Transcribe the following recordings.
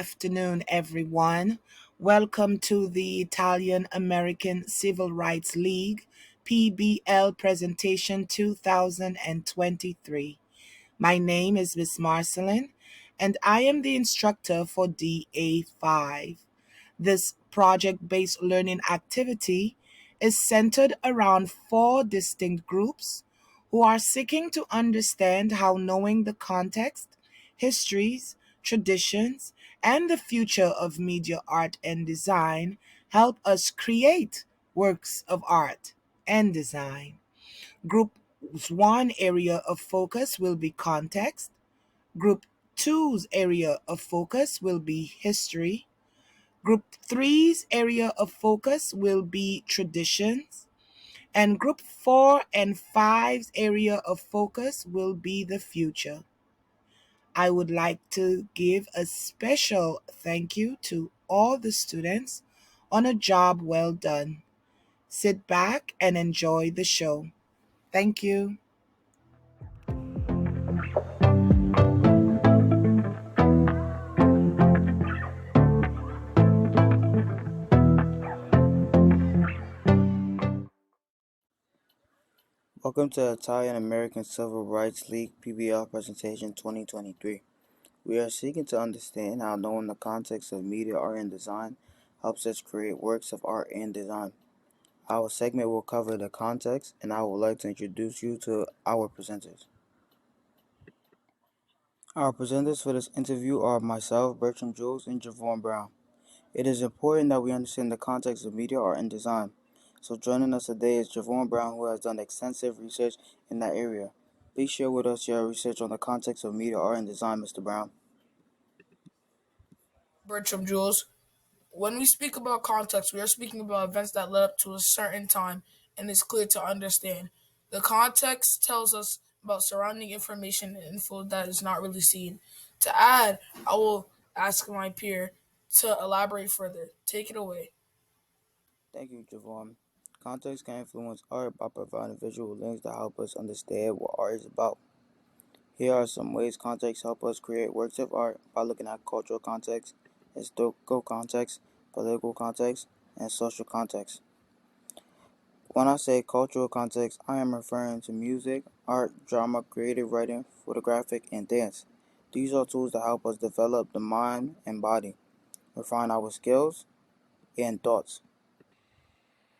afternoon, everyone. Welcome to the Italian American Civil Rights League PBL presentation 2023. My name is Miss Marcelin, and I am the instructor for DA5. This project based learning activity is centered around four distinct groups who are seeking to understand how knowing the context, histories, traditions, and the future of media art and design help us create works of art and design. Group 1 area of focus will be context. Group two's area of focus will be history. Group three's area of focus will be traditions, and Group 4 and five's area of focus will be the future. I would like to give a special thank you to all the students on a job well done. Sit back and enjoy the show. Thank you. Welcome to Italian American Civil Rights League PBL presentation 2023. We are seeking to understand how knowing the context of media art and design helps us create works of art and design. Our segment will cover the context, and I would like to introduce you to our presenters. Our presenters for this interview are myself, Bertram Jules, and Javon Brown. It is important that we understand the context of media art and design. So joining us today is Javon Brown, who has done extensive research in that area. Please share with us your research on the context of media art and design, Mr. Brown. Bertram Jules. When we speak about context, we are speaking about events that led up to a certain time and is clear to understand. The context tells us about surrounding information and info that is not really seen. To add, I will ask my peer to elaborate further. Take it away. Thank you, Javon. Context can influence art by providing visual links that help us understand what art is about. Here are some ways context help us create works of art by looking at cultural context, historical context, political context, and social context. When I say cultural context, I am referring to music, art, drama, creative writing, photographic, and dance. These are tools that help us develop the mind and body, refine our skills and thoughts.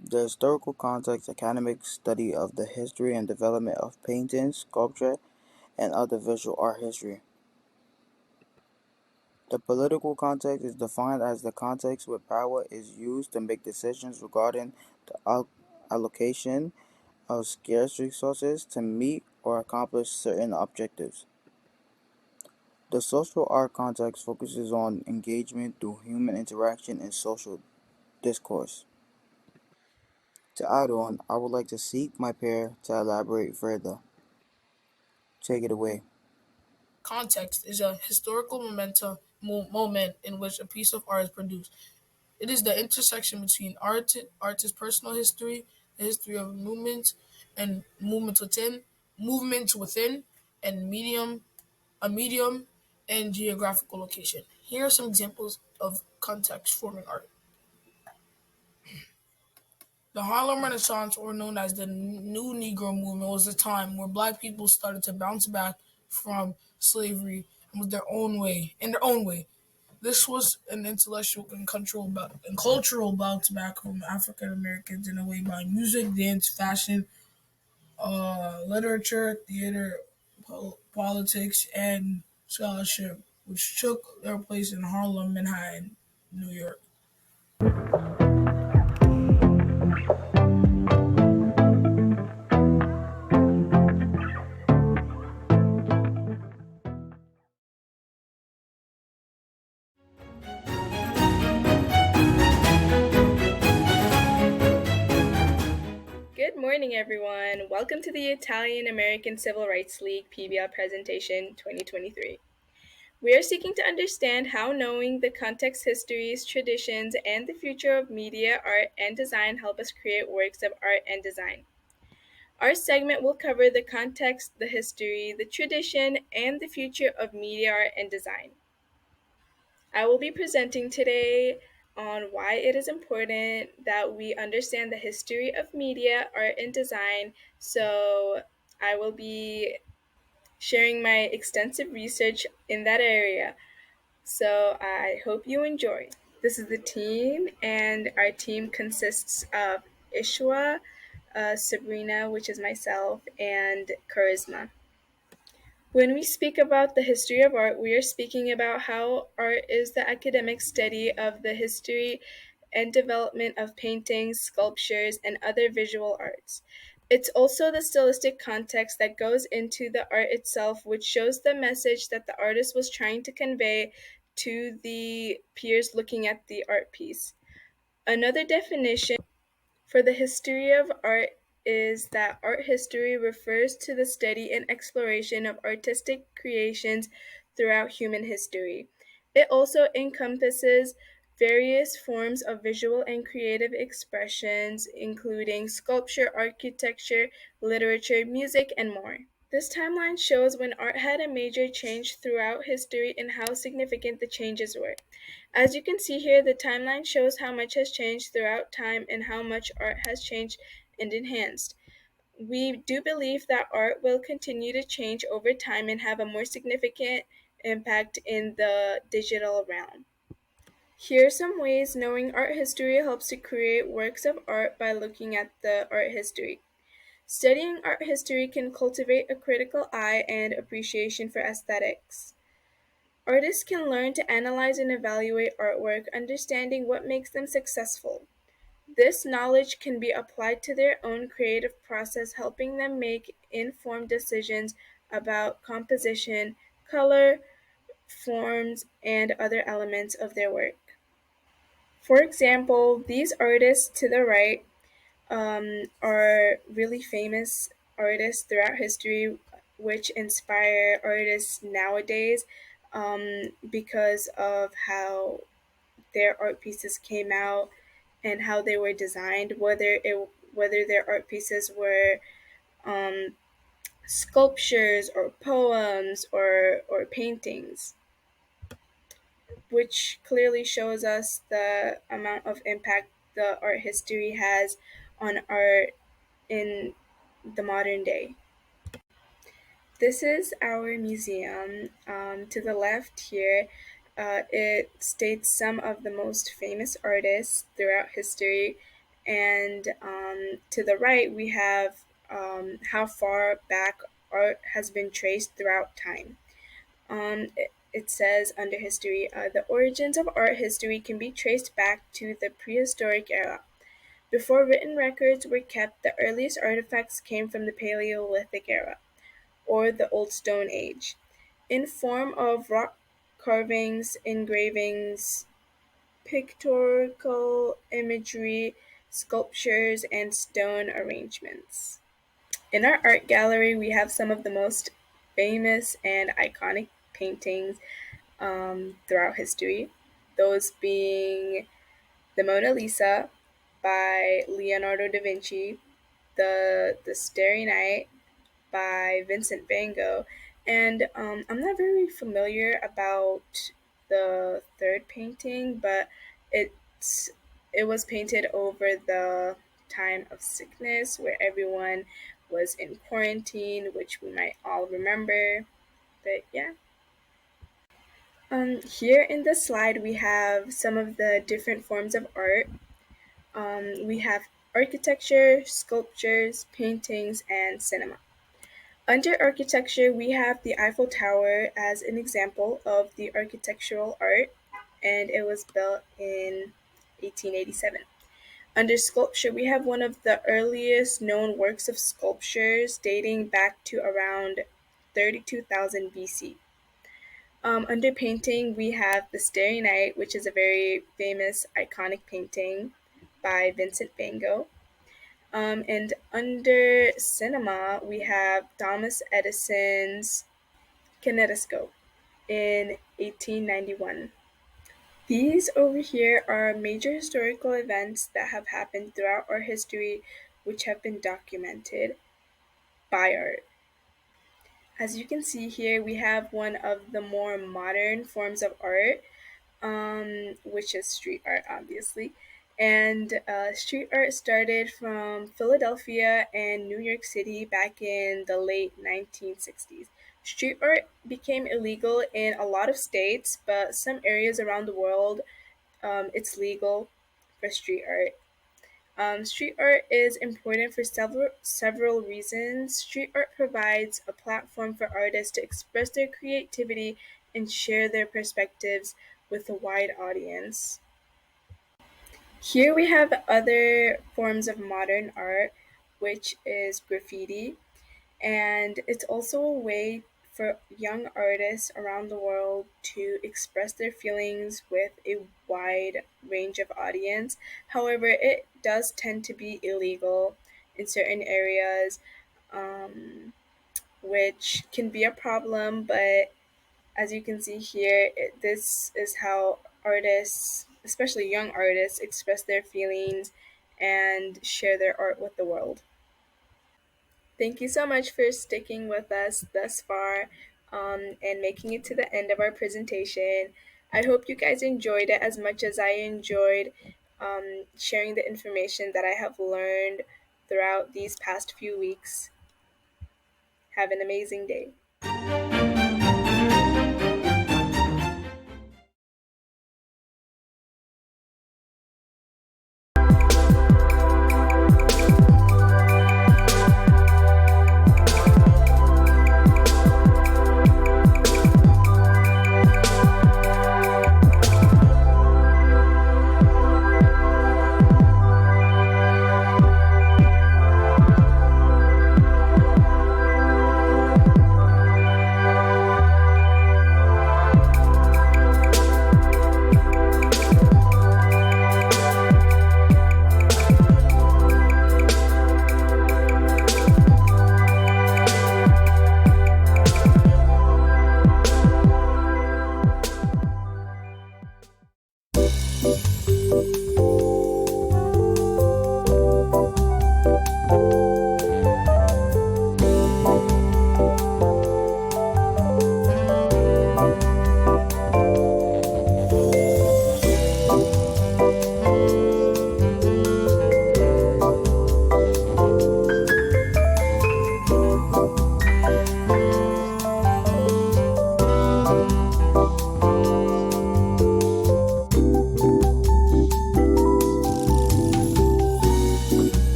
The historical context, academic study of the history and development of painting, sculpture, and other visual art history. The political context is defined as the context where power is used to make decisions regarding the allocation of scarce resources to meet or accomplish certain objectives. The social art context focuses on engagement through human interaction and social discourse. To add on, I would like to seek my pair to elaborate further. Take it away. Context is a historical moment in which a piece of art is produced. It is the intersection between artist's personal history, the history of and movements within, and a medium, and geographical location. Here are some examples of context forming art. The Harlem Renaissance, or known as the New Negro Movement, was a time where black people started to bounce back from slavery and in their own way. This was an intellectual and cultural bounce back from African Americans in a way by music, dance, fashion, literature, theater, politics, and scholarship, which took their place in Harlem, Manhattan, New York. Good morning, everyone. Welcome to the Italian American Civil Rights League PBL presentation 2023. We are seeking to understand how knowing the context, histories, traditions, and the future of media, art, and design help us create works of art and design. Our segment will cover the context, the history, the tradition, and the future of media, art, and design. I will be presenting today on why it is important that we understand the history of media, art, and design. So, I will be sharing my extensive research in that area. So, I hope you enjoy. This is the team, and our team consists of Ishwa, Sabrina, which is myself, and Charisma. When we speak about the history of art, we are speaking about how art is the academic study of the history and development of paintings, sculptures, and other visual arts. It's also the stylistic context that goes into the art itself, which shows the message that the artist was trying to convey to the peers looking at the art piece. Another definition for the history of art is that art history refers to the study and exploration of artistic creations throughout human history. It also encompasses various forms of visual and creative expressions, including sculpture, architecture, literature, music, and more. This timeline shows when art had a major change throughout history and how significant the changes were. As you can see here, the timeline shows how much has changed throughout time and how much art has changed and enhanced. We do believe that art will continue to change over time and have a more significant impact in the digital realm. Here are some ways knowing art history helps to create works of art by looking at the art history. Studying art history can cultivate a critical eye and appreciation for aesthetics. Artists can learn to analyze and evaluate artwork, understanding what makes them successful. This knowledge can be applied to their own creative process, helping them make informed decisions about composition, color, forms, and other elements of their work. For example, these artists to the right are really famous artists throughout history, which inspire artists nowadays because of how their art pieces came out and how they were designed, whether their art pieces were um, sculptures or poems or paintings, which clearly shows us the amount of impact the art history has on art in the modern day. This is our museum. To the left here, it states some of the most famous artists throughout history, and to the right, we have how far back art has been traced throughout time. It says under history, the origins of art history can be traced back to the prehistoric era. Before written records were kept, the earliest artifacts came from the Paleolithic era, or the Old Stone Age, in form of rock carvings, engravings, pictorial imagery, sculptures, and stone arrangements. In our art gallery, we have some of the most famous and iconic paintings throughout history, those being the Mona Lisa by Leonardo da Vinci, the Starry Night by Vincent Van Gogh, and I'm not very familiar about the third painting, but it's it was painted over the time of sickness where everyone was in quarantine, which we might all remember. But yeah. Here in the slide, we have some of the different forms of art. We have architecture, sculptures, paintings, and cinema. Under architecture, we have the Eiffel Tower as an example of the architectural art, and it was built in 1887. Under sculpture, we have one of the earliest known works of sculptures dating back to around 32,000 BC. Under painting, we have The Starry Night, which is a very famous, iconic painting by Vincent Van Gogh. And under cinema, we have Thomas Edison's kinetoscope in 1891. These over here are major historical events that have happened throughout our history, which have been documented by art. As you can see here, we have one of the more modern forms of art, which is street art, obviously. And street art started from Philadelphia and New York City back in the late 1960s. Street art became illegal in a lot of states, but some areas around the world, it's legal for street art. Street art is important for several reasons. Street art provides a platform for artists to express their creativity and share their perspectives with a wide audience. Here we have other forms of modern art, which is graffiti, and it's also a way for young artists around the world to express their feelings with a wide range of audience. However, it does tend to be illegal in certain areas, um, which can be a problem, but as you can see here, this is how artists, especially young artists, express their feelings and share their art with the world. Thank you so much for sticking with us thus far, and making it to the end of our presentation. I hope you guys enjoyed it as much as I enjoyed sharing the information that I have learned throughout these past few weeks. Have an amazing day.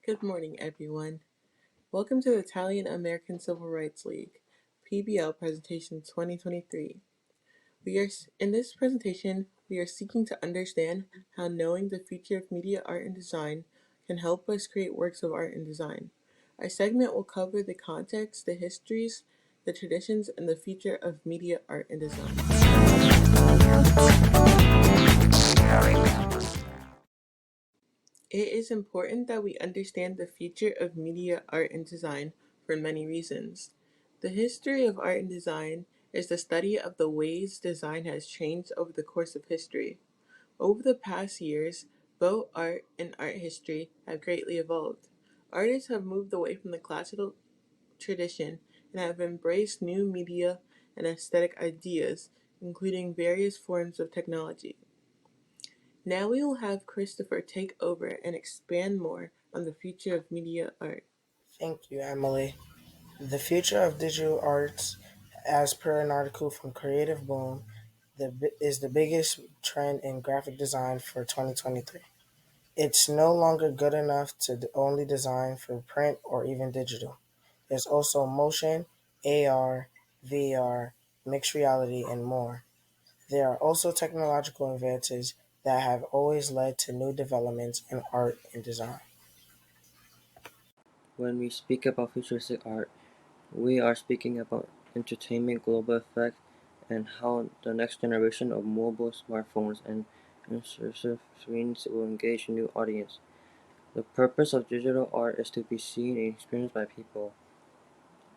Good morning, everyone. Welcome to the Italian American Civil Rights League, PBL Presentation 2023. In this presentation, we are seeking to understand how knowing the future of media art and design can help us create works of art and design. Our segment will cover the context, the histories, the traditions, and the future of media art and design. It is important that we understand the future of media, art, and design for many reasons. The history of art and design is the study of the ways design has changed over the course of history. Over the past years, both art and art history have greatly evolved. Artists have moved away from the classical tradition and have embraced new media and aesthetic ideas, including various forms of technology. Now we will have Christopher take over and expand more on the future of media art. Thank you, Emily. The future of digital arts, as per an article from Creative Boom, is the biggest trend in graphic design for 2023. It's no longer good enough to only design for print or even digital. There's also motion, AR, VR, mixed reality, and more. There are also technological advances that have always led to new developments in art and design. When we speak about futuristic art, we are speaking about entertainment global effect and how the next generation of mobile smartphones and immersive screens will engage a new audience. The purpose of digital art is to be seen and experienced by people.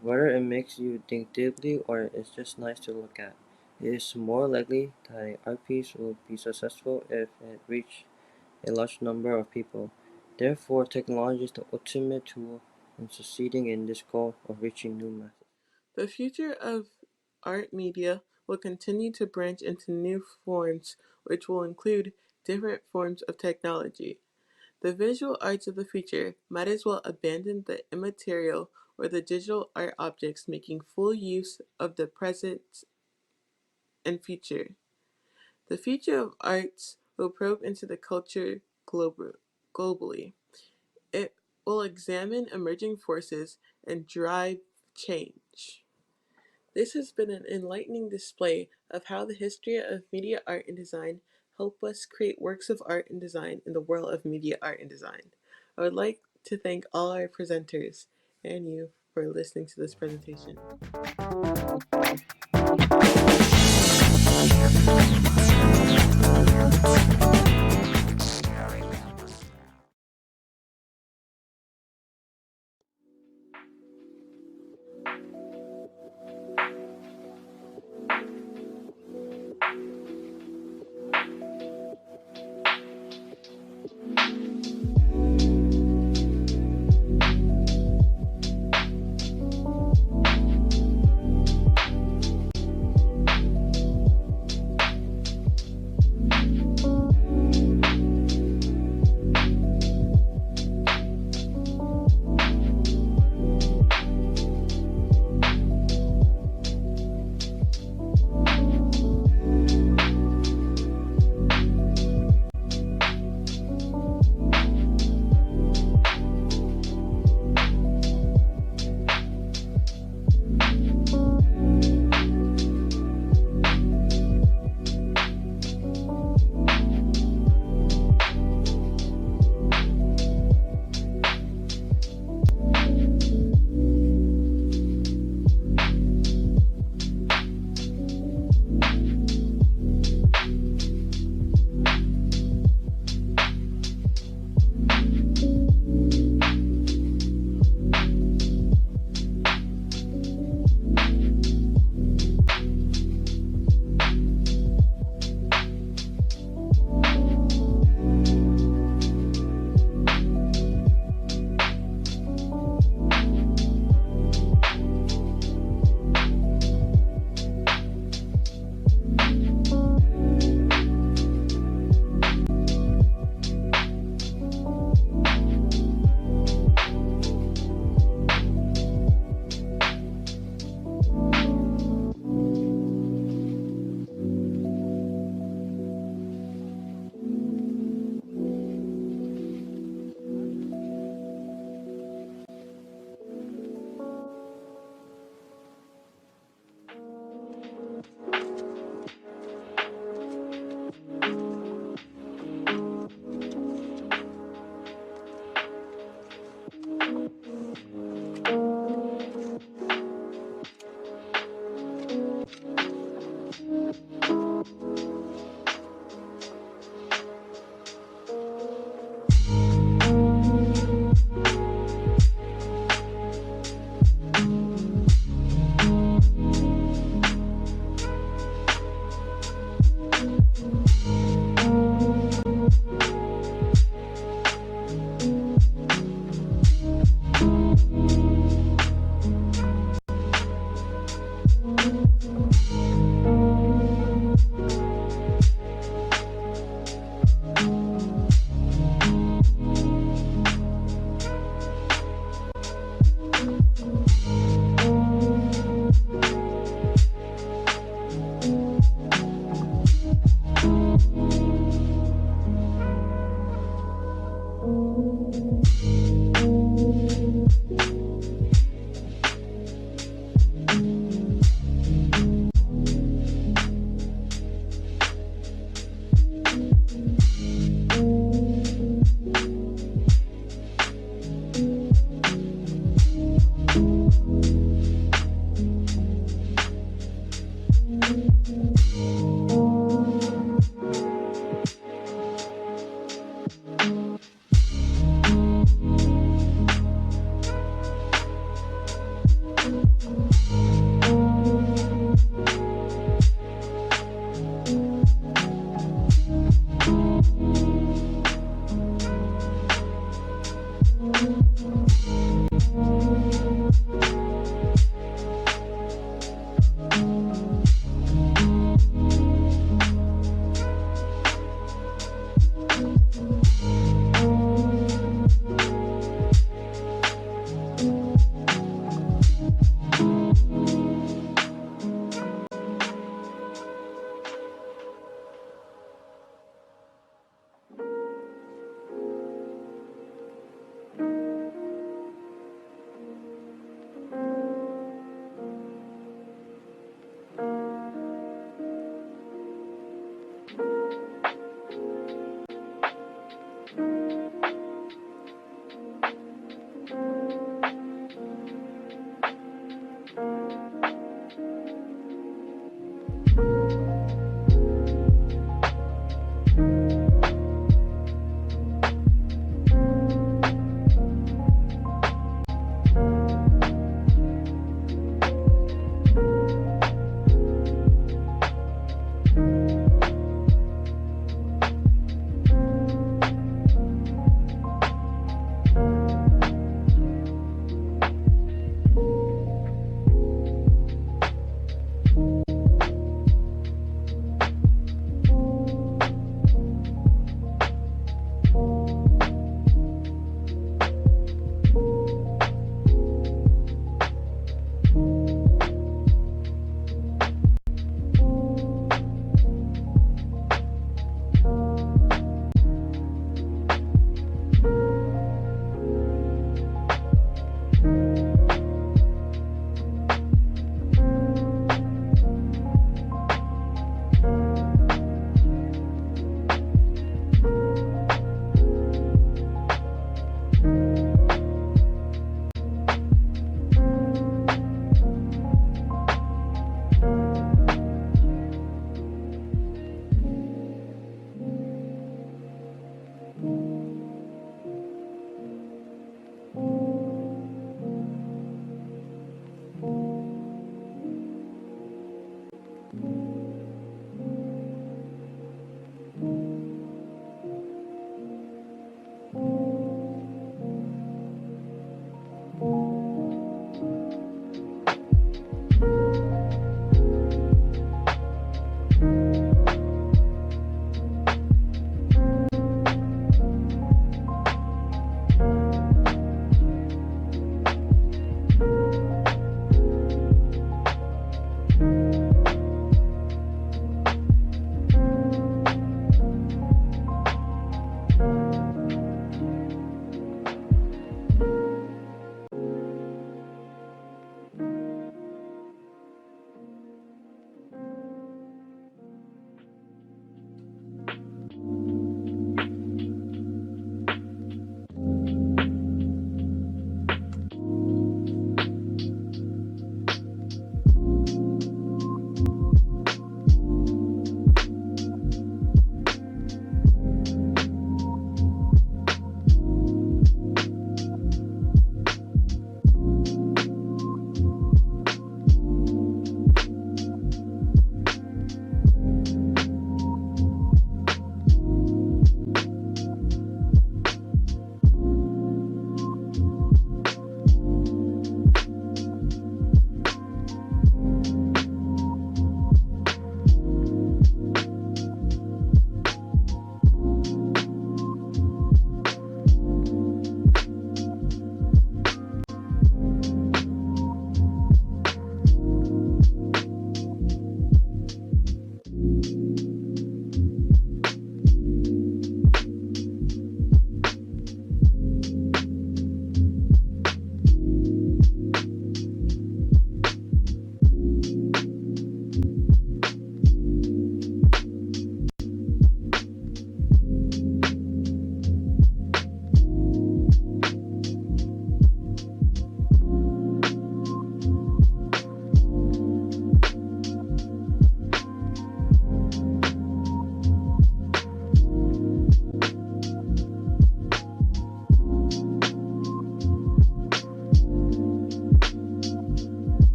Whether it makes you think deeply or is just nice to look at, it is more likely that an art piece will be successful if it reaches a large number of people. Therefore, technology is the ultimate tool in succeeding in this goal of reaching new masses. The future of art media will continue to branch into new forms, which will include different forms of technology. The visual arts of the future might as well abandon the immaterial or the digital art objects, making full use of the present and future. The future of arts will probe into the culture globally. It will examine emerging forces and drive change. This has been an enlightening display of how the history of media art and design help us create works of art and design in the world of media art and design. I would like to thank all our presenters and you for listening to this presentation.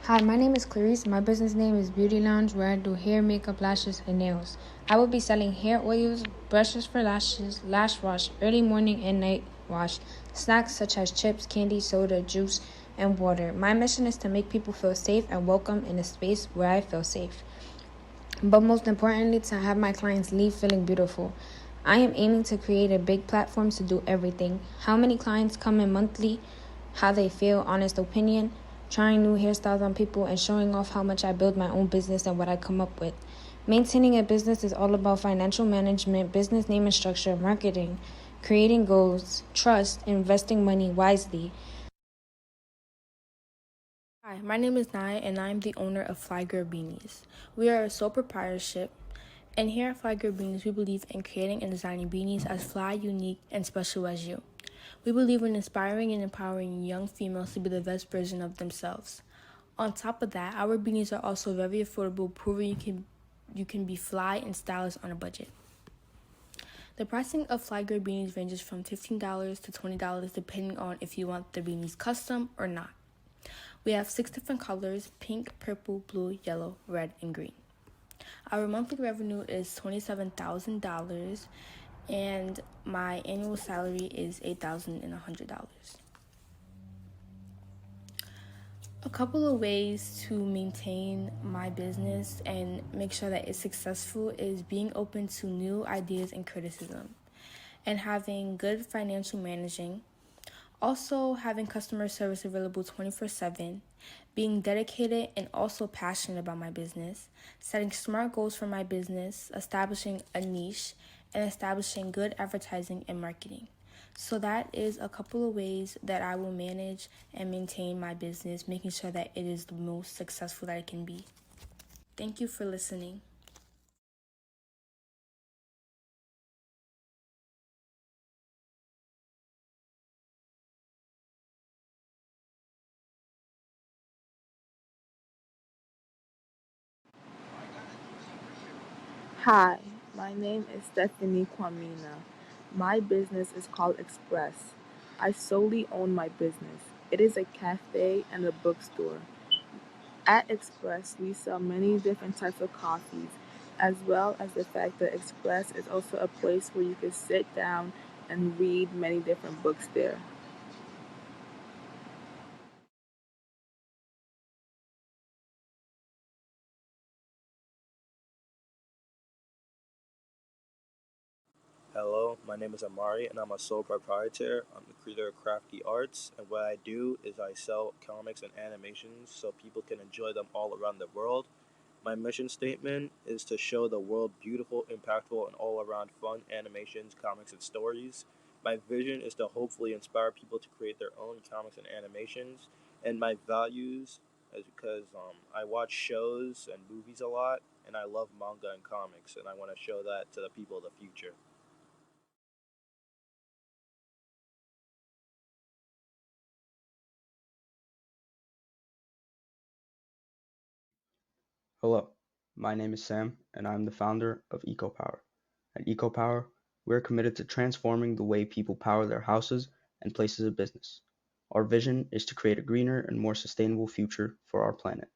Hi, my name is Clarice. My business name is Beauty Lounge, where I do hair, makeup, lashes, and nails. I will be selling hair oils, brushes for lashes, lash wash, early morning and night wash, snacks such as chips, candy, soda, juice, and water. My mission is to make people feel safe and welcome in a space where I feel safe. But most importantly, to have my clients leave feeling beautiful. I am aiming to create a big platform to do everything. How many clients come in monthly, how they feel, honest opinion, trying new hairstyles on people, and showing off how much I build my own business and what I come up with. Maintaining a business is all about financial management, business name and structure, marketing, creating goals, trust, investing money wisely. Hi, my name is Naya, and I'm the owner of Fly Girl Beanies. We are a sole proprietorship, and here at Fly Girl Beanies, we believe in creating and designing beanies as fly, unique, and special as you. We believe in inspiring and empowering young females to be the best version of themselves. On top of that, our beanies are also very affordable, proving you can be fly and stylish on a budget. The pricing of Fly Girl beanies ranges from $15 to $20 depending on if you want the beanies custom or not. We have 6 different colors: pink, purple, blue, yellow, red, and green. Our monthly revenue is $27,000 and my annual salary is $8,100. A couple of ways to maintain my business and make sure that it's successful is being open to new ideas and criticism, and having good financial managing. Also, having customer service available 24/7, being dedicated and also passionate about my business, setting smart goals for my business, establishing a niche, and establishing good advertising and marketing. So, that is a couple of ways that I will manage and maintain my business, making sure that it is the most successful that it can be. Thank you for listening. Hi, my name is Stephanie Kwamina. My business is called Express. I solely own my business. It is a cafe and a bookstore. At Express, we sell many different types of coffees, as well as the fact that Express is also a place where you can sit down and read many different books there. Hello, my name is Amari, and I'm a sole proprietor. I'm the creator of Crafty Arts, and what I do is I sell comics and animations so people can enjoy them all around the world. My mission statement is to show the world beautiful, impactful, and all around fun animations, comics, and stories. My vision is to hopefully inspire people to create their own comics and animations. And my values is because I watch shows and movies a lot, and I love manga and comics, and I want to show that to the people of the future. Hello, my name is Sam, and I'm the founder of EcoPower. At EcoPower, we're committed to transforming the way people power their houses and places of business. Our vision is to create a greener and more sustainable future for our planet.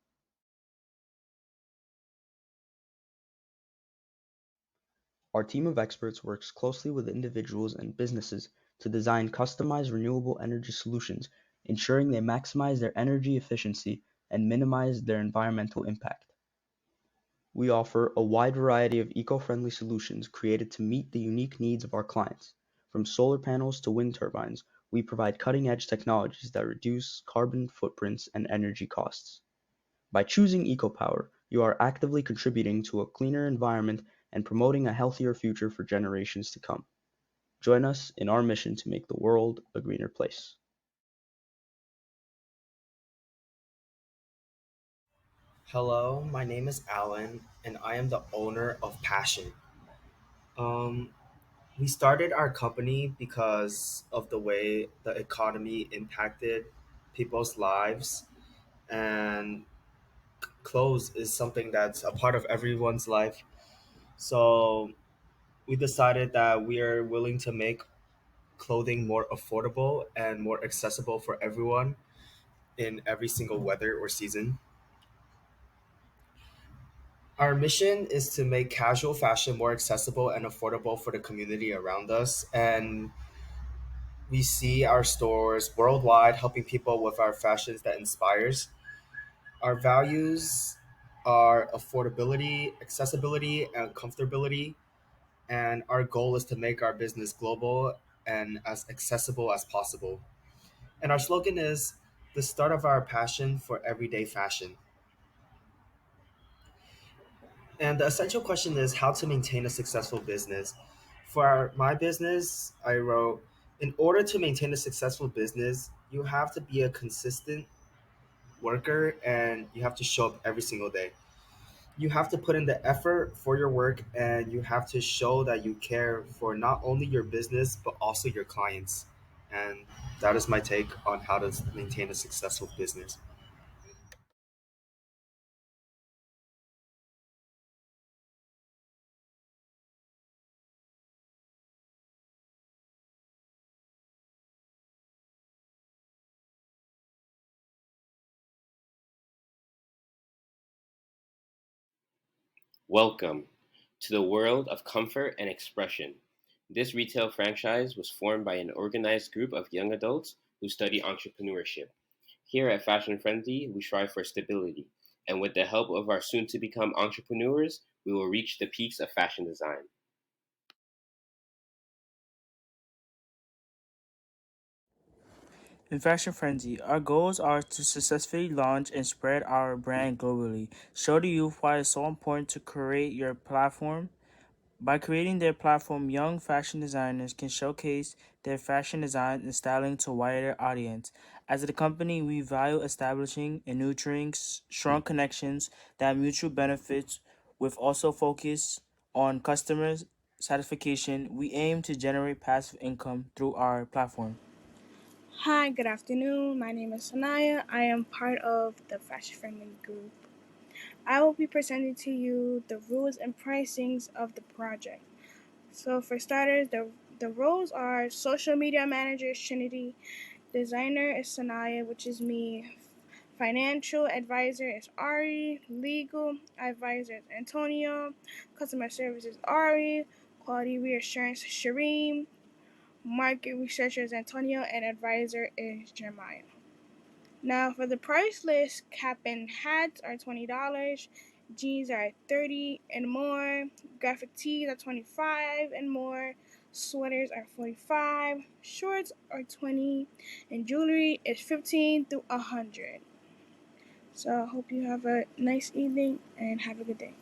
Our team of experts works closely with individuals and businesses to design customized renewable energy solutions, ensuring they maximize their energy efficiency and minimize their environmental impact. We offer a wide variety of eco-friendly solutions created to meet the unique needs of our clients. From solar panels to wind turbines, we provide cutting-edge technologies that reduce carbon footprints and energy costs. By choosing EcoPower, you are actively contributing to a cleaner environment and promoting a healthier future for generations to come. Join us in our mission to make the world a greener place. Hello, my name is Alan, and I am the owner of Passion. Um, we started our company because of the way the economy impacted people's lives, and clothes is something that's a part of everyone's life. So we decided that we are willing to make clothing more affordable and more accessible for everyone in every single weather or season. Our mission is to make casual fashion more accessible and affordable for the community around us. And we see our stores worldwide helping people with our fashions that inspires. Our values are affordability, accessibility, and comfortability. And our goal is to make our business global and as accessible as possible. And our slogan is the start of our passion for everyday fashion. And the essential question is how to maintain a successful business. For my business, I wrote, in order to maintain a successful business, you have to be a consistent worker and you have to show up every single day. You have to put in the effort for your work and you have to show that you care for not only your business but also your clients. And that is my take on how to maintain a successful business. Welcome to the world of comfort and expression. This retail franchise was formed by an organized group of young adults who study entrepreneurship. Here at Fashion Frenzy, we strive for stability, and with the help of our soon to become entrepreneurs, we will reach the peaks of fashion design. In Fashion Frenzy, our goals are to successfully launch and spread our brand globally, show the youth why it's so important to create your platform. By creating their platform, young fashion designers can showcase their fashion design and styling to a wider audience. As a company, we value establishing and nurturing strong connections that have mutual benefits with also focus on customers' satisfaction. We aim to generate passive income through our platform. Hi, good afternoon. My name is Sanaya. I am part of the Fashion Friendly group. I will be presenting to you the rules and pricings of the project. So, for starters, the roles are social media manager is Trinity, designer is Sanaya, which is me, financial advisor is Ari, legal advisor is Antonio, customer service is Ari, quality reassurance is Shireen, market researcher is Antonio, and advisor is Jeremiah. Now for the price list, cap and hats are $20, jeans are $30 and more, graphic tees are $25 and more, sweaters are $45, shorts are $20, and jewelry is $15 through $100. So I hope you have a nice evening and have a good day.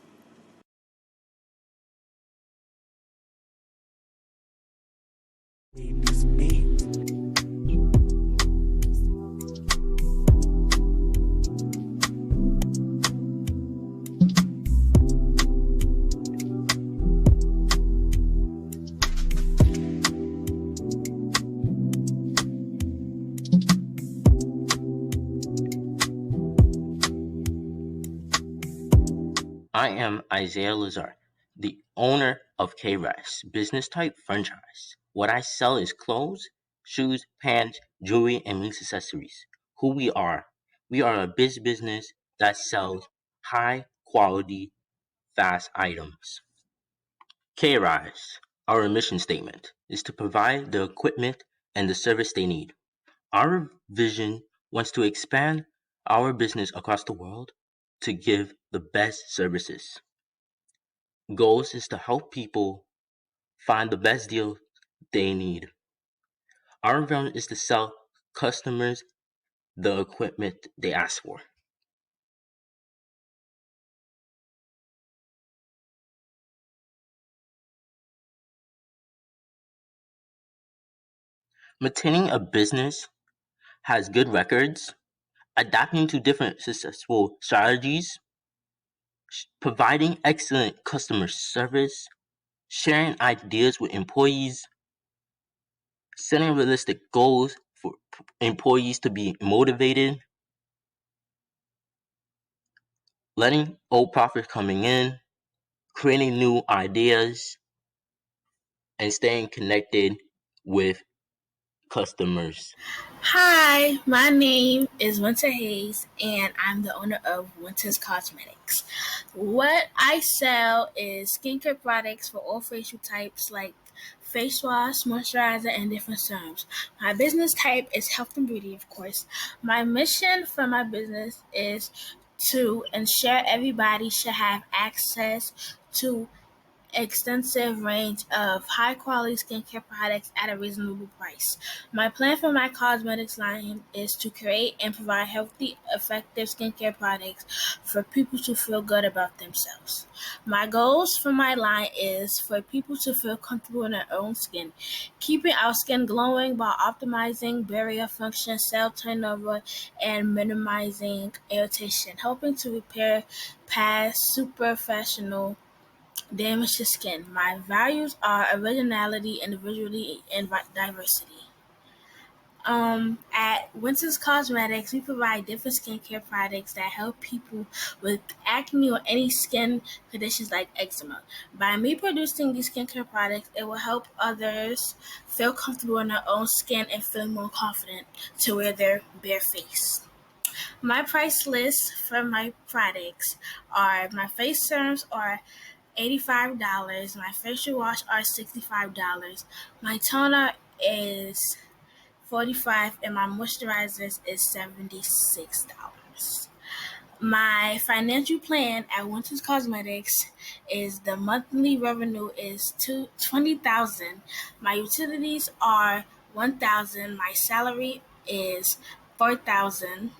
I am Isaiah Lazar, the owner of K-Rice, business type franchise. What I sell is clothes, shoes, pants, jewelry, and mix accessories. Who we are? We are a business that sells high quality, fast items. K-Rise, our mission statement, is to provide the equipment and the service they need. Our vision wants to expand our business across the world to give the best services. Goals is to help people find the best deal they need. Our vision is to sell customers the equipment they ask for. Maintaining a business has good records, adapting to different successful strategies, providing excellent customer service, sharing ideas with employees, setting realistic goals for employees to be motivated, letting old profits coming in, creating new ideas, and staying connected with customers. Hi, my name is Winter Hayes, and I'm the owner of Winter's Cosmetics. What I sell is skincare products for all facial types like face wash, moisturizer, and different serums. My business type is health and beauty, of course. My mission for my business is to ensure everybody should have access to extensive range of high quality skincare products at a reasonable price. My plan for my cosmetics line is to create and provide healthy, effective skincare products for people to feel good about themselves. My goals for my line is for people to feel comfortable in their own skin, keeping our skin glowing while optimizing barrier function, cell turnover, and minimizing irritation, helping to repair past superficial damage to skin. My values are originality, individuality, and diversity. At Winter's Cosmetics, we provide different skincare products that help people with acne or any skin conditions like eczema. By me producing these skincare products, it will help others feel comfortable in their own skin and feel more confident to wear their bare face. My price list for my products are my face serums are $85. My facial wash are $65. My toner is $45 and my moisturizers is $76. My financial plan at Winter's Cosmetics is the monthly revenue is 20,000. My utilities are 1,000. My salary is 4,000.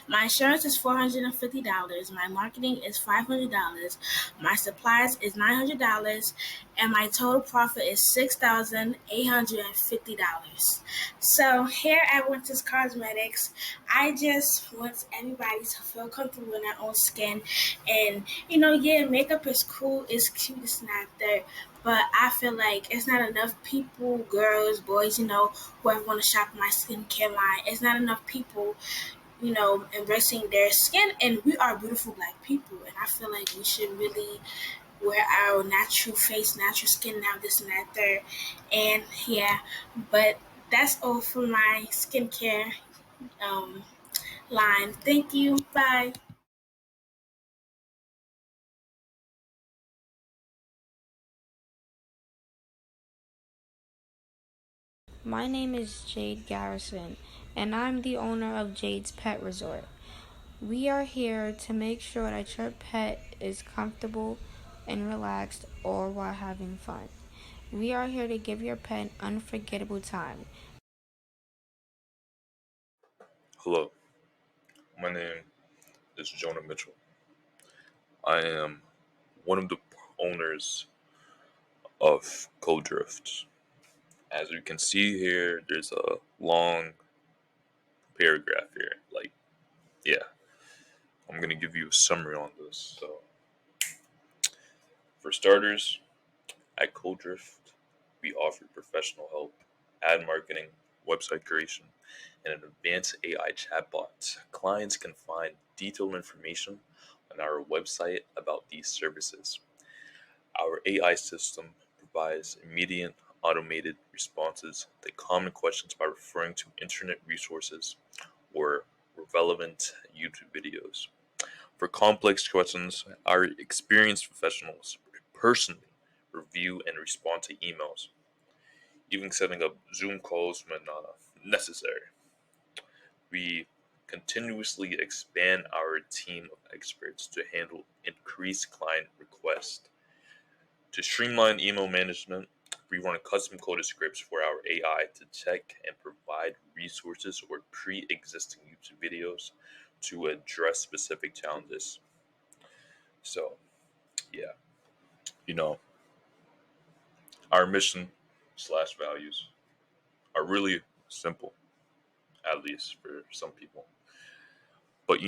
My insurance is $450. My marketing is $500. My supplies is $900, and my total profit is $6,850. So here at Winter's Cosmetics, I just want everybody to feel comfortable in their own skin, and yeah, makeup is cool, it's cute, it's not there. But I feel like it's not enough people, girls, boys, who want to shop my skincare line. It's not enough people embracing their skin. And we are beautiful black people. And I feel like we should really wear our natural face, natural skin now, this and that, third. And yeah, but that's all for my skincare um, line. Thank you. Bye. My name is Jade Garrison, and I'm the owner of Jade's Pet Resort. We are here to make sure that your pet is comfortable and relaxed all while having fun. We are here to give your pet an unforgettable time. Hello, my name is Jonah Mitchell. I am one of the owners of Co-Drift. As you can see here, there's a long paragraph here. Yeah, I'm gonna give you a summary on this. So, for starters, at Co-Drift, we offer professional help, ad marketing, website creation, and an advanced AI chatbot. Clients can find detailed information on our website about these services. Our AI system provides immediate automated responses to common questions by referring to internet resources or relevant YouTube videos. For complex questions, our experienced professionals personally review and respond to emails, even setting up Zoom calls when necessary. We continuously expand our team of experts to handle increased client requests. To streamline email management, we run custom coded scripts for our AI to check and provide resources or pre existing YouTube videos to address specific challenges. So, yeah, you know, our mission slash values are really simple, at least for some people. But,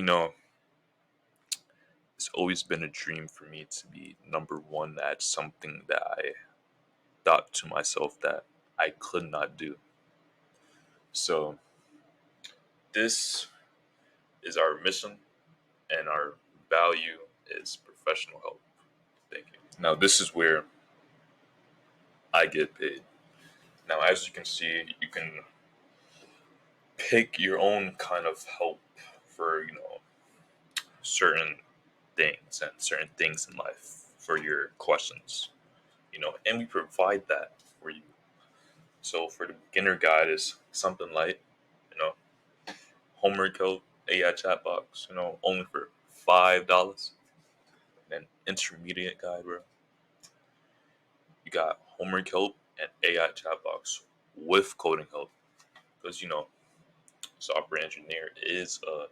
it's always been a dream for me to be number one at something that I thought to myself that I could not do. So, this is our mission, and our value is professional help. Thank you. Now, this is where I get paid. Now, as you can see, you can pick your own kind of help for certain things and certain things in life for your questions, and we provide that for you. So for the beginner guide is something like, you know, homework help, AI chat box, only for $5. Then intermediate guide, bro, you got homework help and AI chat box with coding help. Because software engineer is a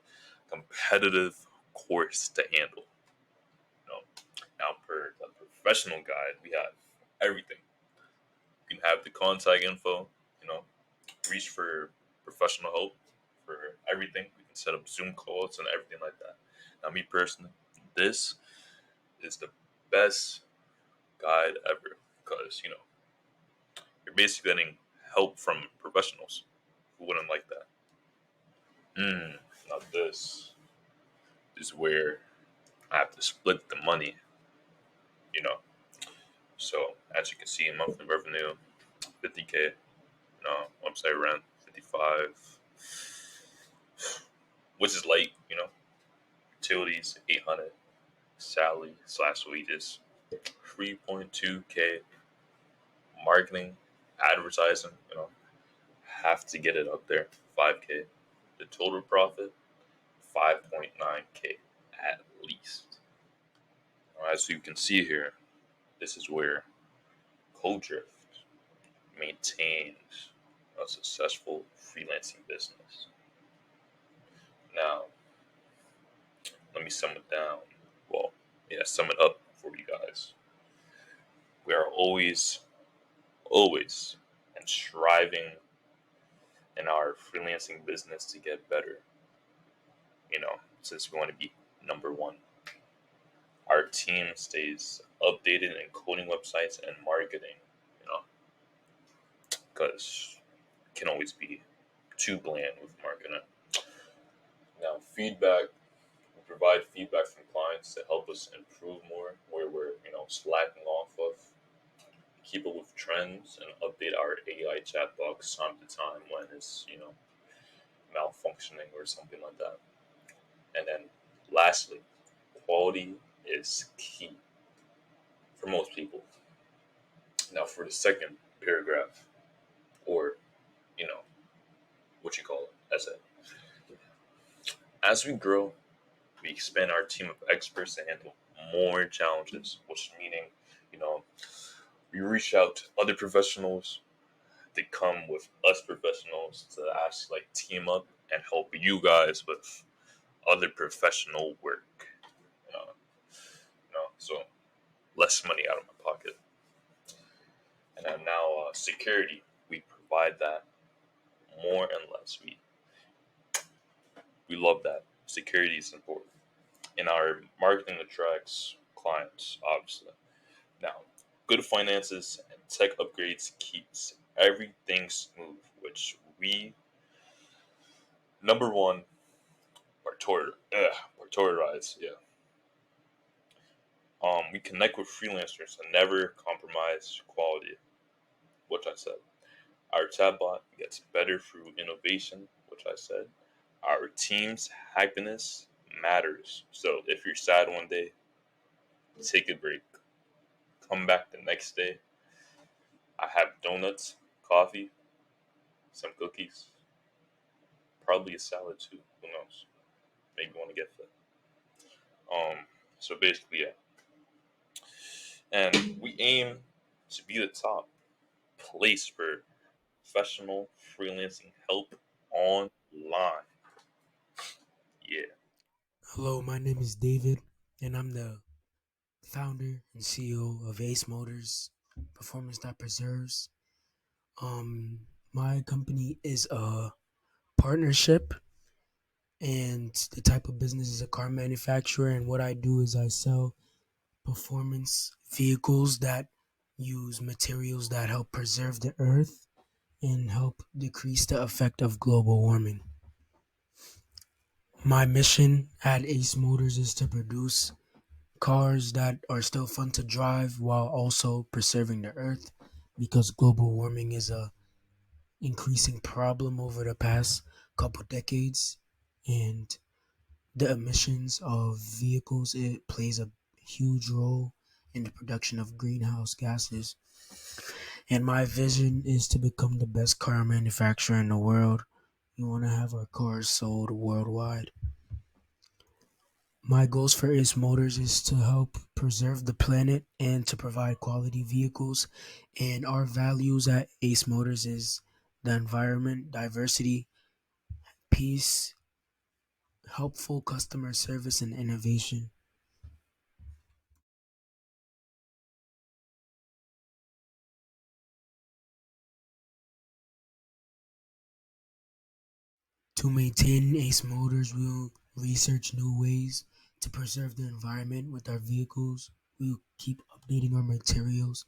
competitive course to handle. You know, now per the professional guide, we have everything. You can have the contact info, you know, reach for professional help for everything. We can set up Zoom calls and everything like that. Now, me personally, this is the best guide ever because you're basically getting help from professionals. Who wouldn't like that? Now this is where I have to split the money. You know, so as you can see, monthly revenue 50K. Website rent 55, which is late. Utilities 800, salary slash wages 3.2K, marketing, advertising. Have to get it up there 5K. The total profit 5.9K at least. Now, as you can see here, this is where Codrift maintains a successful freelancing business. Now, let me sum it down. Well, yeah, sum it up for you guys. We are always, and striving in our freelancing business to get better. Since we want to be number one. Our team stays updated in coding websites and marketing, you know, because it can always be too bland with marketing. Now, feedback. We provide feedback from clients to help us improve more where we're, slacking off of. Keep up with trends and update our AI chat box time to time when it's, malfunctioning or something like that. And then lastly, quality is key for most people. Now, for the second paragraph, or, you know, what you call it, essay. As we grow, we expand our team of experts to handle more challenges, which meaning, you know, we reach out to other professionals. They come with us professionals to actually team up and help you guys with other professional work. So less money out of my pocket. And then now security, we provide that more and less. We love that. Security is important. And our marketing attracts clients, obviously. Now, good finances and tech upgrades keeps everything smooth, which we number one partorize, yeah. We connect with freelancers and never compromise quality, which I said. Our chatbot gets better through innovation, which I said. Our team's happiness matters. So if you're sad one day, take a break. Come back the next day. I have donuts, coffee, some cookies, probably a salad too. Who knows? Maybe want to get fit. So basically, yeah. And we aim to be the top place for professional freelancing help online. Yeah. Hello, my name is David, and I'm the founder and CEO of Ace Motors Performance That Preserves. My company is a partnership, and the type of business is a car manufacturer. And what I do is I sell performance vehicles that use materials that help preserve the earth and help decrease the effect of global warming. My mission at Ace Motors is to produce cars that are still fun to drive while also preserving the earth, because global warming is a increasing problem over the past couple decades, and the emissions of vehicles, it plays a huge role in the production of greenhouse gases. And my vision is to become the best car manufacturer in the world. We want to have our cars sold worldwide. My goals for Ace Motors is to help preserve the planet and to provide quality vehicles. And our values at Ace Motors is the environment, diversity, peace, helpful customer service, and innovation. To maintain Ace Motors, we'll research new ways to preserve the environment with our vehicles. We'll keep updating our materials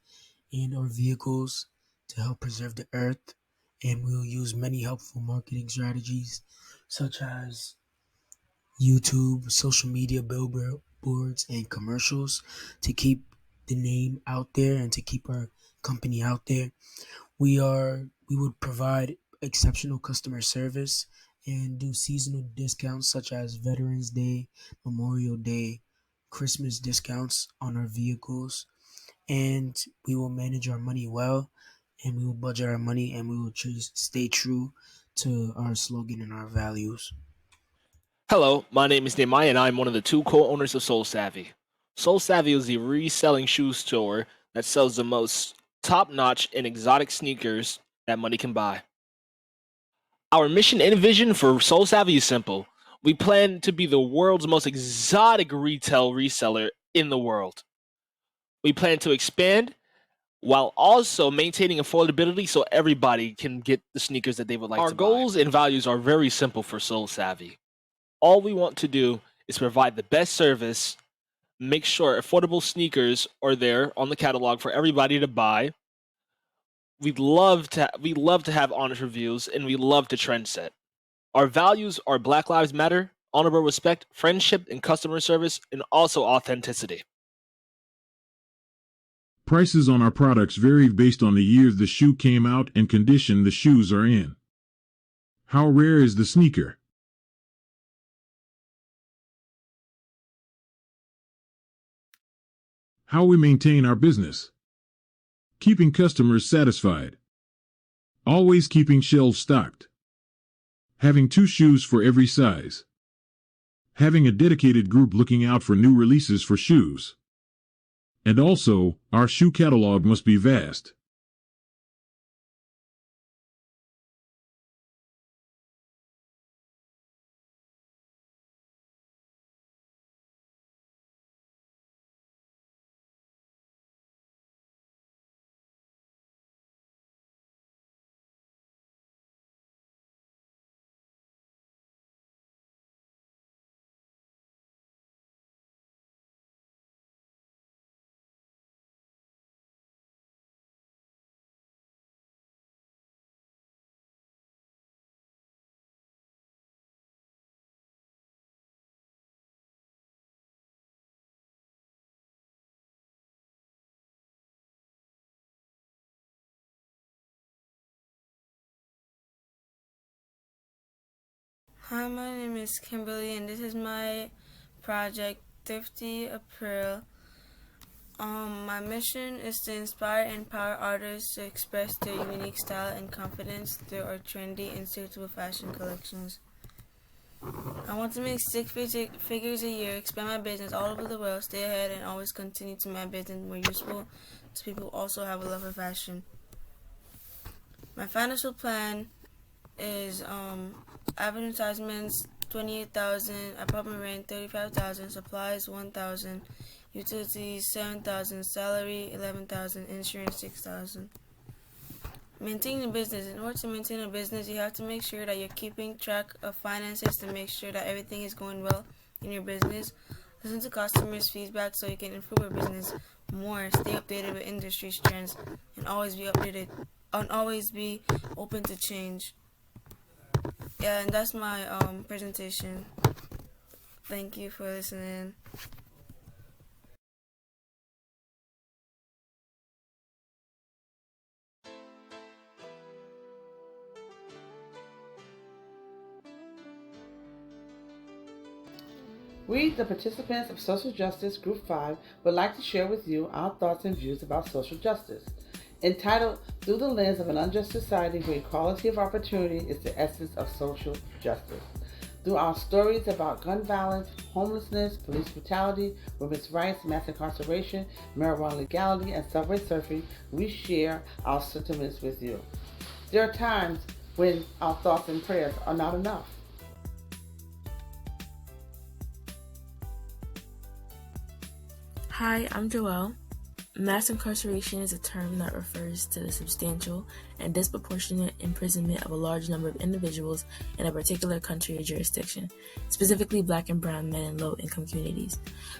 and our vehicles to help preserve the earth. And we'll use many helpful marketing strategies such as YouTube, social media billboards, and commercials to keep the name out there and to keep our company out there. We would provide exceptional customer service and do seasonal discounts such as Veterans Day, Memorial Day, Christmas discounts on our vehicles. And we will manage our money well, and we will budget our money, and we will stay true to our slogan and our values. Hello, my name is Nehemiah and I'm one of the two co-owners of Soul Savvy. Soul Savvy is a reselling shoe store that sells the most top-notch and exotic sneakers that money can buy. Our mission and vision for Soul Savvy is simple. We plan to be the world's most exotic retail reseller in the world. We plan to expand while also maintaining affordability so everybody can get the sneakers that they would like to buy. Our goals and values are very simple for Soul Savvy. All we want to do is provide the best service, make sure affordable sneakers are there on the catalog for everybody to buy. We love to have honest reviews and we love to trend set. Our values are Black Lives Matter, honorable respect, friendship and customer service, and also authenticity. Prices on our products vary based on the year the shoe came out and condition the shoes are in. How rare is the sneaker? How we maintain our business. Keeping customers satisfied. Always keeping shelves stocked. Having 2 shoes for every size. Having a dedicated group looking out for new releases for shoes. And also, our shoe catalog must be vast. Hi, my name is Kimberly, and this is my project, Thrifty Apparel. My mission is to inspire and empower artists to express their unique style and confidence through our trendy and suitable fashion collections. I want to make 6 figures a year, expand my business all over the world, stay ahead, and always continue to make my business more useful to people who also have a love for fashion. My financial plan is advertisements 28,000, apartment rent 35,000, supplies 1,000, utilities 7,000, salary 11,000, insurance 6,000. Maintaining a business. In order to maintain a business, you have to make sure that you're keeping track of finances to make sure that everything is going well in your business. Listen to customers' feedback so you can improve your business more. Stay updated with industry trends and always be updated and always be open to change. Yeah, and that's my presentation. Thank you for listening. We, the participants of Social Justice Group 5, would like to share with you our thoughts and views about social justice. Entitled Through the Lens of an Unjust Society Where Equality of Opportunity is the Essence of Social Justice. Through our stories about gun violence, homelessness, police brutality, women's rights, mass incarceration, marijuana legality, and subway surfing, we share our sentiments with you. There are times when our thoughts and prayers are not enough. Hi, I'm Joelle. Mass incarceration is a term that refers to the substantial and disproportionate imprisonment of a large number of individuals in a particular country or jurisdiction, specifically Black and brown men in low-income communities.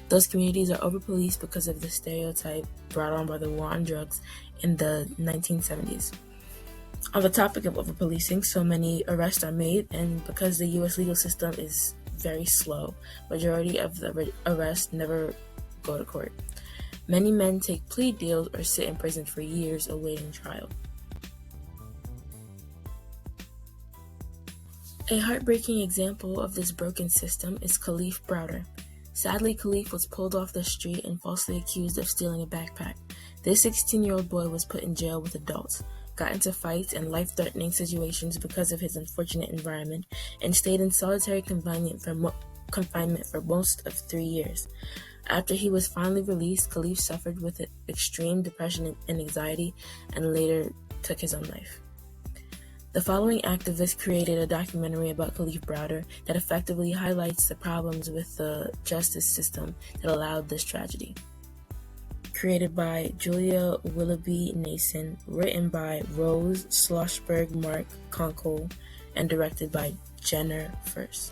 Those communities are over-policed because of the stereotype brought on by the war on drugs in the 1970s. On the topic of over-policing, so many arrests are made, and because the U.S. legal system is very slow, majority of the arrests never go to court. Many men take plea deals or sit in prison for years awaiting trial. A heartbreaking example of this broken system is Khalif Browder. Sadly, Khalif was pulled off the street and falsely accused of stealing a backpack. This 16-year-old boy was put in jail with adults, got into fights and life-threatening situations because of his unfortunate environment, and stayed in solitary confinement for most of 3 years. After he was finally released, Khalif suffered with extreme depression and anxiety and later took his own life. The following activist created a documentary about Khalif Browder that effectively highlights the problems with the justice system that allowed this tragedy. Created by Julia Willoughby Nason, written by Rose Schlossberg Mark Conkle, and directed by Jenner First.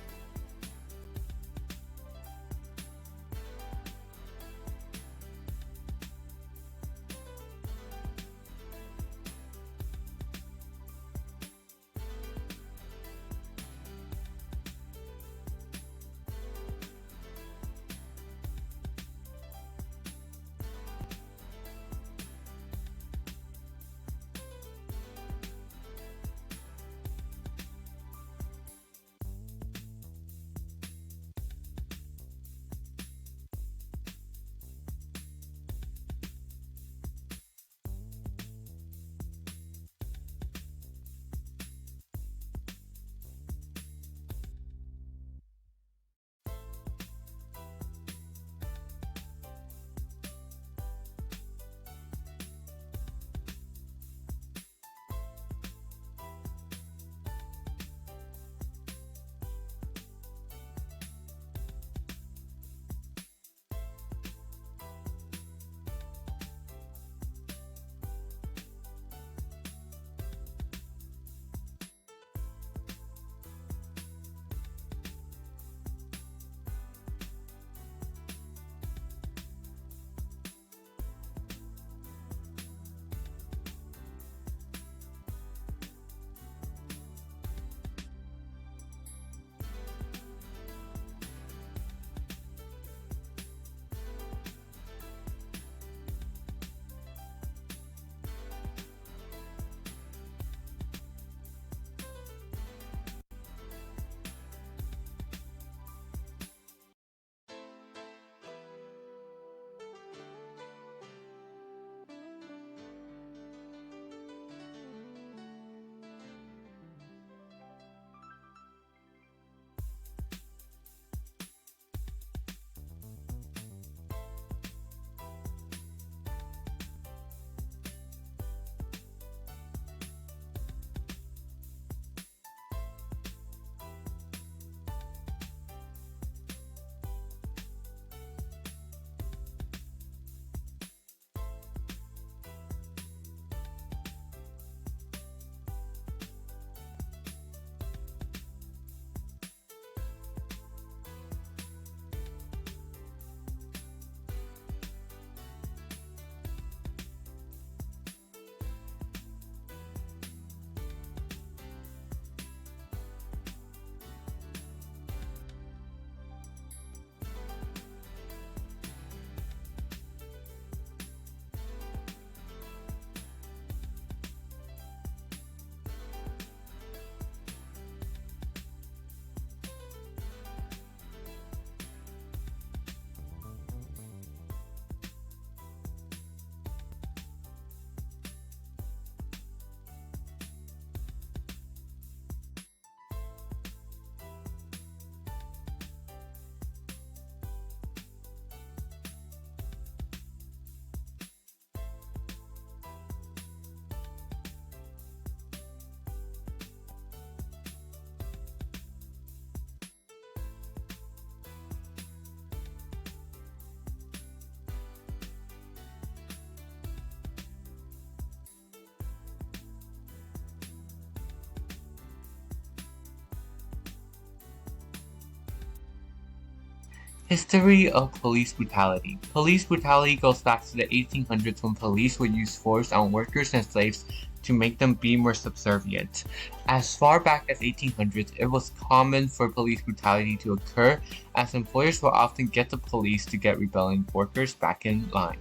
History of police brutality. Police brutality goes back to the 1800s when police would use force on workers and slaves to make them be more subservient. As far back as 1800s, it was common for police brutality to occur as employers would often get the police to get rebelling workers back in line.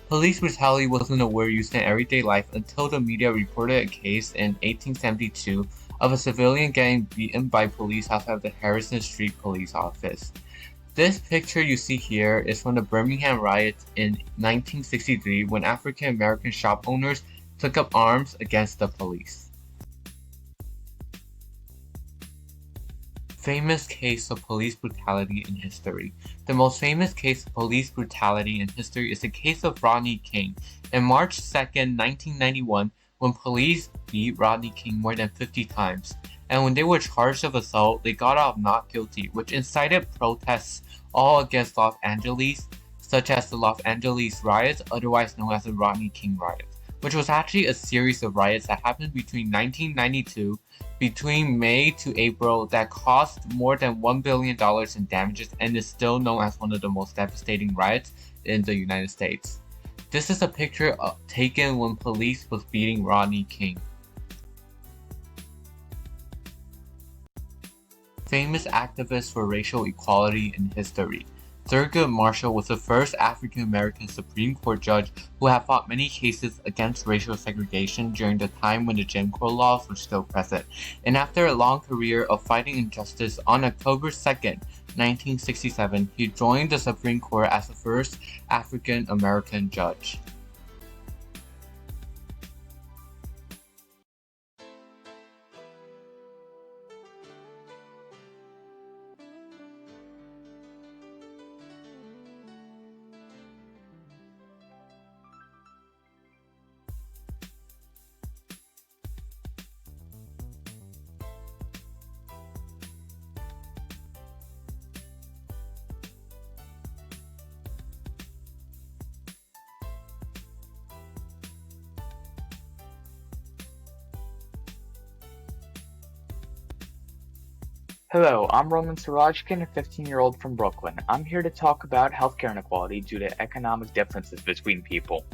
Police brutality wasn't a word used in everyday life until the media reported a case in 1872 of a civilian getting beaten by police outside the Harrison Street police office. This picture you see here is from the Birmingham riots in 1963 when African American shop owners took up arms against the police. Famous case of police brutality in history. The most famous case of police brutality in history is the case of Rodney King. On March 2nd, 1991, when police beat Rodney King more than 50 times. And when they were charged of assault, they got off not guilty, which incited protests all against Los Angeles, such as the Los Angeles riots, otherwise known as the Rodney King riots, which was actually a series of riots that happened between 1992, between May to April, that cost more than $1 billion in damages and is still known as one of the most devastating riots in the United States. This is a picture taken when police was beating Rodney King. Famous activists for racial equality in history. Thurgood Marshall was the first African American Supreme Court judge who had fought many cases against racial segregation during the time when the Jim Crow laws were still present. And after a long career of fighting injustice, on October 2nd, 1967, he joined the Supreme Court as the first African American judge. Hello, I'm Roman Sirajkin, a 15-year-old from Brooklyn. I'm here to talk about healthcare inequality due to economic differences between people.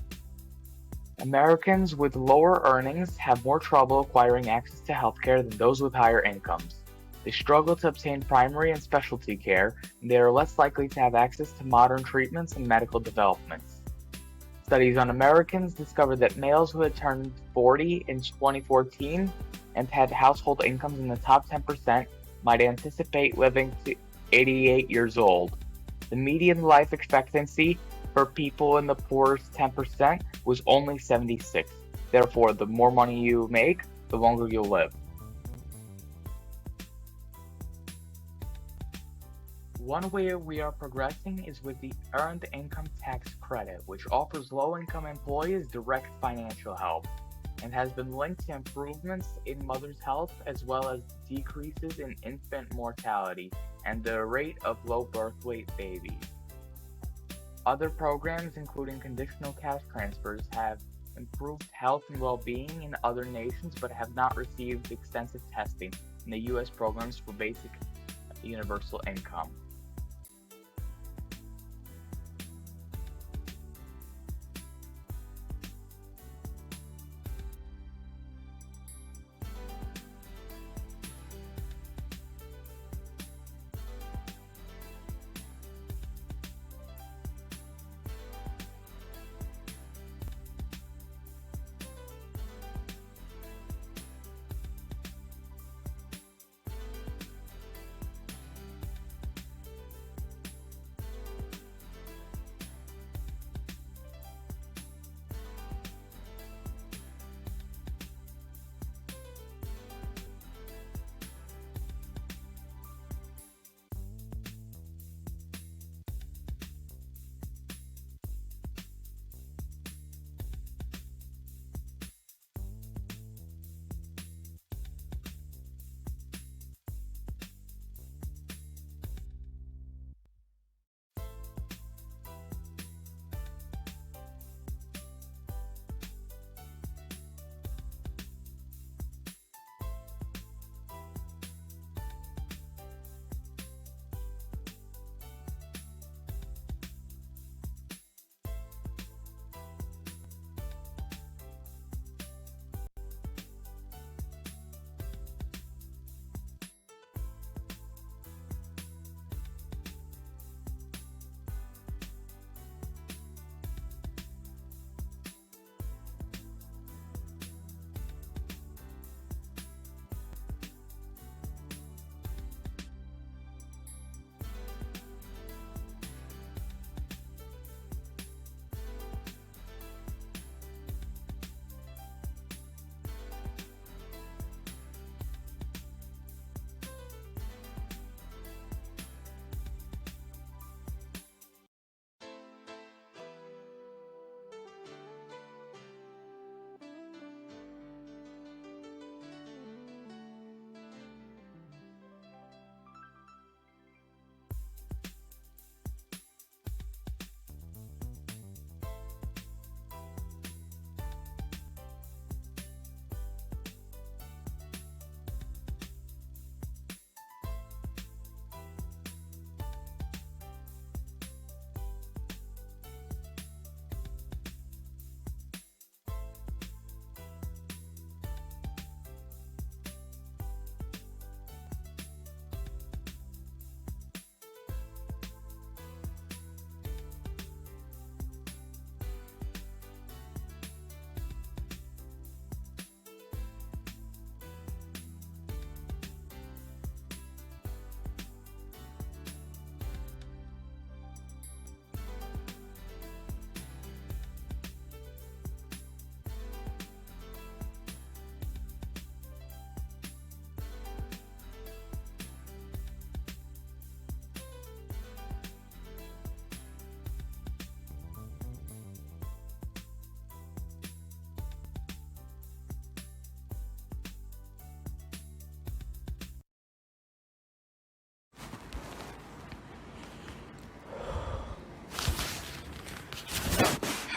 Americans with lower earnings have more trouble acquiring access to healthcare than those with higher incomes. They struggle to obtain primary and specialty care, and they are less likely to have access to modern treatments and medical developments. Studies on Americans discovered that males who had turned 40 in 2014 and had household incomes in the top 10% might anticipate living to 88 years old. The median life expectancy for people in the poorest 10% was only 76. Therefore, the more money you make, the longer you'll live. One way we are progressing is with the Earned Income Tax Credit, which offers low-income employees direct financial help, and has been linked to improvements in mothers' health as well as decreases in infant mortality and the rate of low birth weight babies. Other programs, including conditional cash transfers, have improved health and well-being in other nations but have not received extensive testing in the U.S. programs for basic universal income.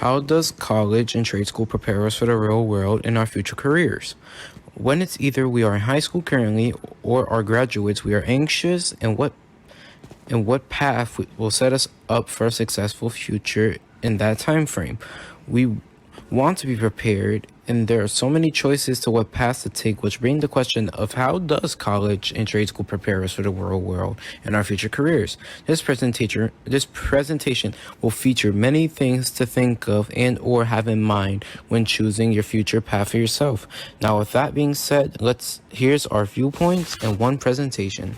how does college and trade school prepare us for the real world and our future careers? When it's either we are in high school currently or are graduates, we are anxious and what path will set us up for a successful future in that time frame. We want to be prepared, and there are so many choices to what path to take, which bring the question of how does college and trade school prepare us for the real world and our future careers. This presentation will feature many things to think of and or have in mind when choosing your future path for yourself. Now, with that being said, here's our viewpoints and one presentation.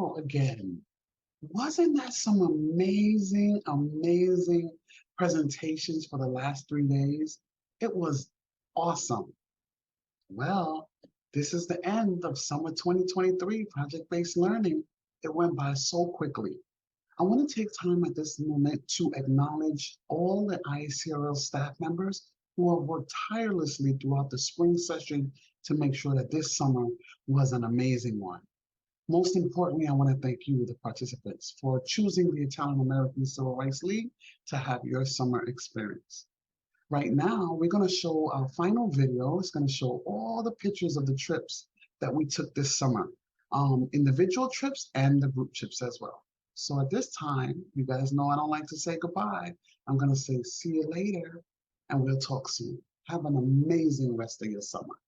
Now, again, wasn't that some amazing, amazing presentations for the last 3 days? It was awesome. Well, this is the end of summer 2023 project-based learning. It went by so quickly. I want to take time at this moment to acknowledge all the IACRL staff members who have worked tirelessly throughout the spring session to make sure that this summer was an amazing one. Most importantly, I want to thank you, the participants, for choosing the Italian American Civil Rights League to have your summer experience. Right now, we're going to show our final video. It's going to show all the pictures of the trips that we took this summer, individual trips and the group trips as well. So at this time, you guys know I don't like to say goodbye. I'm going to say see you later, and we'll talk soon. Have an amazing rest of your summer.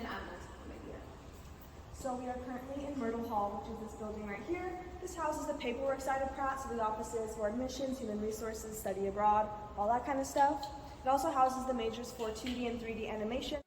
in animals media. So we are currently in Myrtle Hall, which is this building right here. This houses the paperwork side of Pratt, so the offices for admissions, human resources, study abroad, all that kind of stuff. It also houses the majors for 2D and 3D animation.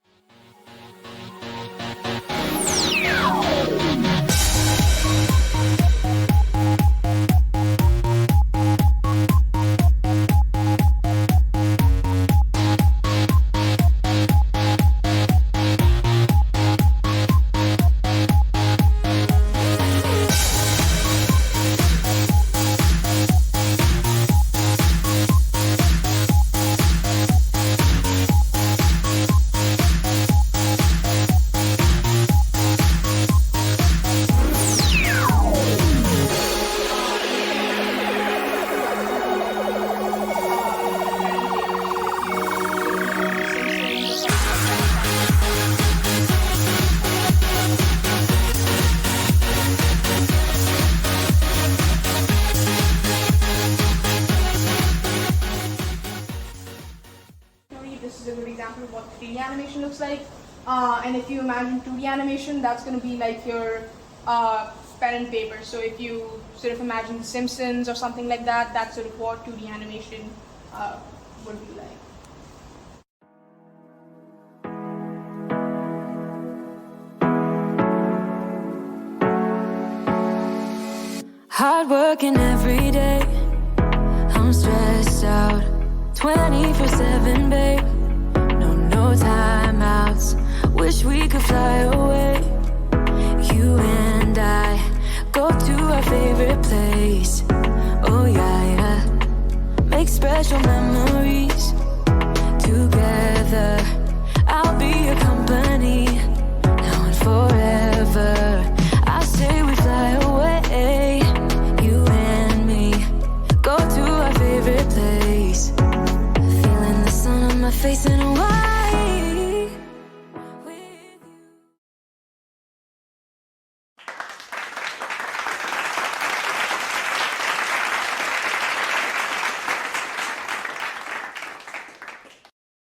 This is a good example of what 3D animation looks like. And if you imagine 2D animation, that's going to be like your pen and paper. So if you sort of imagine The Simpsons or something like that, that's sort of what 2D animation would be like. Hard working every day, I'm stressed out 24/7, babe.